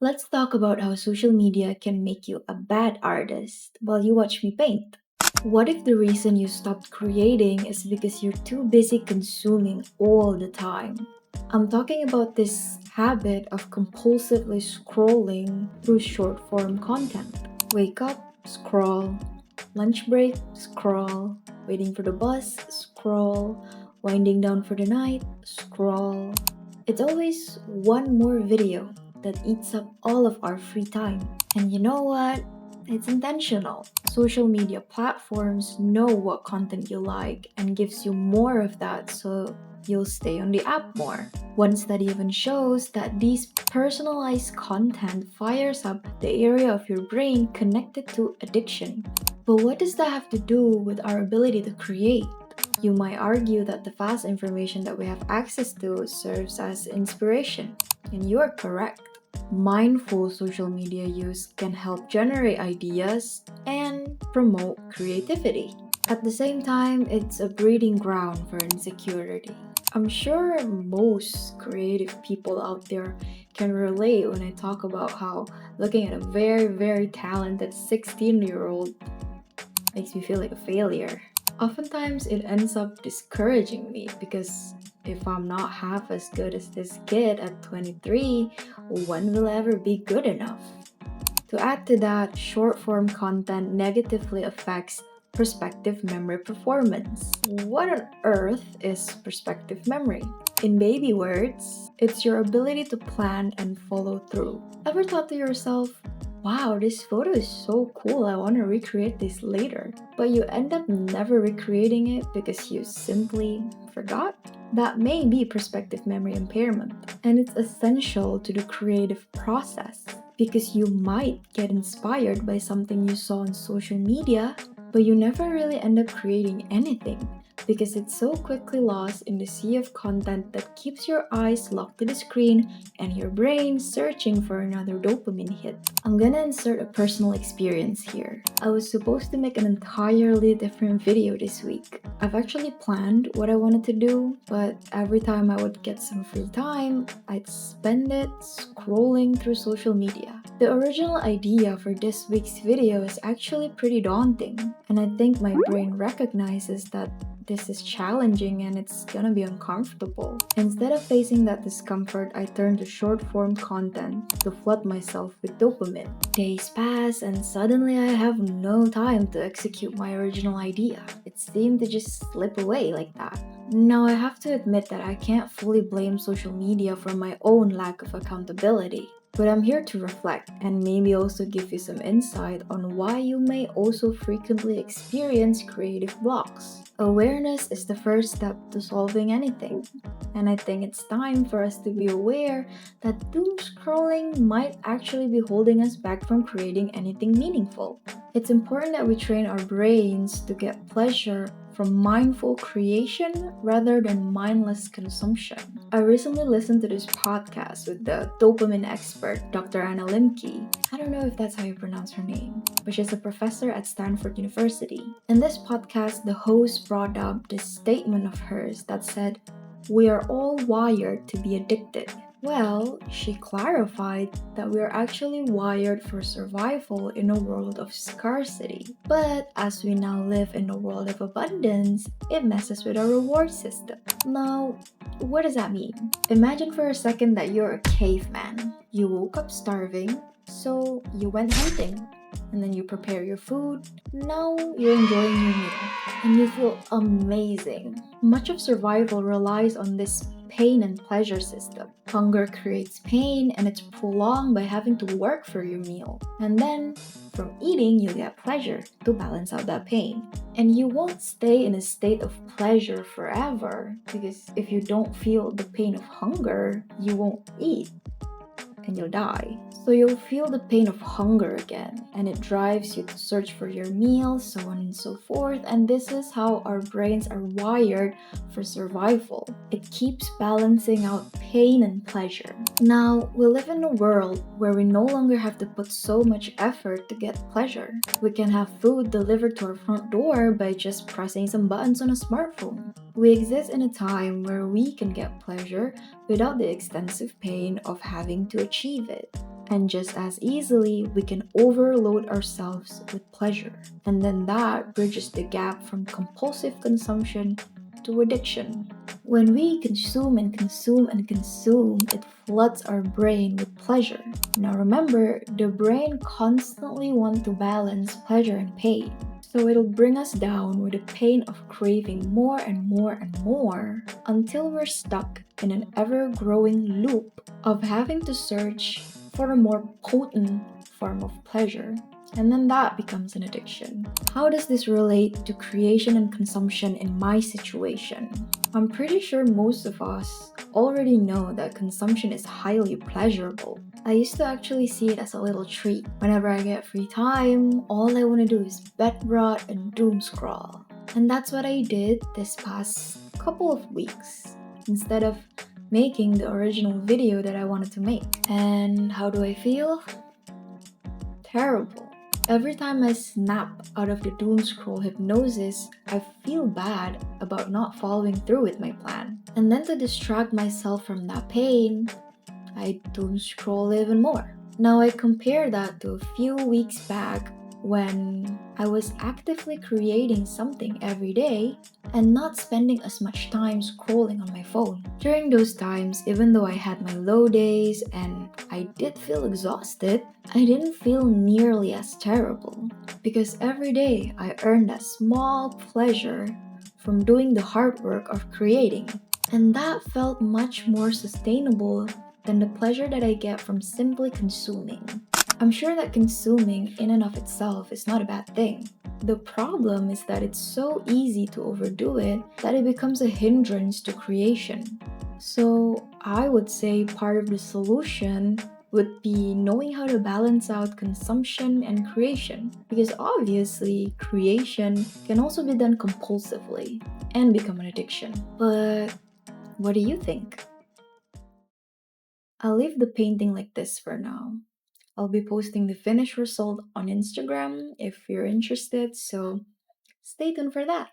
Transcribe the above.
Let's talk about how social media can make you a bad artist while you watch me paint. What if the reason you stopped creating is because you're too busy consuming all the time? I'm talking about this habit of compulsively scrolling through short form content. Wake up, scroll, lunch break, scroll, waiting for the bus, scroll, winding down for the night, scroll. It's always one more video that eats up all of our free time. And you know what? It's intentional. Social media platforms know what content you like and gives you more of that so you'll stay on the app more. One study even shows that these personalized content fires up the area of your brain connected to addiction. But what does that have to do with our ability to create? You might argue that the fast information that we have access to serves as inspiration, and you are correct. Mindful social media use can help generate ideas and promote creativity. At the same time, it's a breeding ground for insecurity. I'm sure most creative people out there can relate when I talk about how looking at a very talented 16-year-old makes me feel like a failure. Oftentimes, it ends up discouraging me because if I'm not half as good as this kid at 23, when will I ever be good enough? To add to that, short form content negatively affects perspective memory performance. What on earth is perspective memory? In baby words, it's your ability to plan and follow through. Ever thought to yourself, wow, this photo is so cool, I want to recreate this later. But you end up never recreating it because you simply forgot? That may be perspective memory impairment, and it's essential to the creative process because you might get inspired by something you saw on social media, but you never really end up creating anything because it's so quickly lost in the sea of content that keeps your eyes locked to the screen and your brain searching for another dopamine hit. I'm gonna insert a personal experience here. I was supposed to make an entirely different video this week. I've actually planned what I wanted to do, but every time I would get some free time, I'd spend it scrolling through social media. The original idea for this week's video is actually pretty daunting, and I think my brain recognizes that this is challenging and it's gonna be uncomfortable. Instead of facing that discomfort, I turn to short form content to flood myself with dopamine. Days pass and suddenly I have no time to execute my original idea. It seemed to just slip away like that. Now I have to admit that I can't fully blame social media for my own lack of accountability. But I'm here to reflect and maybe also give you some insight on why you may also frequently experience creative blocks. Awareness is the first step to solving anything. And I think it's time for us to be aware that doom scrolling might actually be holding us back from creating anything meaningful. It's important that we train our brains to get pleasure from mindful creation rather than mindless consumption. I recently listened to this podcast with the dopamine expert, Dr. Anna Limke. I don't know if that's how you pronounce her name, but she's a professor at Stanford University. In this podcast, the host brought up this statement of hers that said, "We are all wired to be addicted." Well, she clarified that we are actually wired for survival in a world of scarcity. But as we now live in a world of abundance, it messes with our reward system. Now, what does that mean? Imagine for a second that you're a caveman. You woke up starving, so you went hunting. And then you prepare your food. Now you're enjoying your meal. And you feel amazing. Much of survival relies on this pain and pleasure system. Hunger creates pain and it's prolonged by having to work for your meal. And then, from eating, you get pleasure to balance out that pain. And you won't stay in a state of pleasure forever because if you don't feel the pain of hunger, you won't eat and you'll die. So you'll feel the pain of hunger again, and it drives you to search for your meal, so on and so forth. And this is how our brains are wired for survival. It keeps balancing out pain and pleasure. Now, we live in a world where we no longer have to put so much effort to get pleasure. We can have food delivered to our front door by just pressing some buttons on a smartphone. We exist in a time where we can get pleasure without the extensive pain of having to achieve it. And just as easily, we can overload ourselves with pleasure. And then that bridges the gap from compulsive consumption to addiction. When we consume and consume and consume, it floods our brain with pleasure. Now remember, the brain constantly wants to balance pleasure and pain. So it'll bring us down with the pain of craving more and more and more until we're stuck in an ever growing loop of having to search for a more potent form of pleasure. And then that becomes an addiction. How does this relate to creation and consumption in my situation? I'm pretty sure most of us already know that consumption is highly pleasurable. I used to actually see it as a little treat. Whenever I get free time, all I want to do is bed rot and doom scroll. And that's what I did this past couple of weeks instead of making the original video that I wanted to make. And how do I feel? Terrible. Every time I snap out of the doom scroll hypnosis, I feel bad about not following through with my plan. And then to distract myself from that pain, I doom scroll even more. Now I compare that to a few weeks back when I was actively creating something every day and not spending as much time scrolling on my phone. During those times, even though I had my low days and I did feel exhausted, I didn't feel nearly as terrible because every day I earned that small pleasure from doing the hard work of creating. And that felt much more sustainable than the pleasure that I get from simply consuming. I'm sure that consuming in and of itself is not a bad thing. The problem is that it's so easy to overdo it that it becomes a hindrance to creation. So I would say part of the solution would be knowing how to balance out consumption and creation. Because obviously, creation can also be done compulsively and become an addiction. But what do you think? I'll leave the painting like this for now. I'll be posting the finished result on Instagram if you're interested, so stay tuned for that.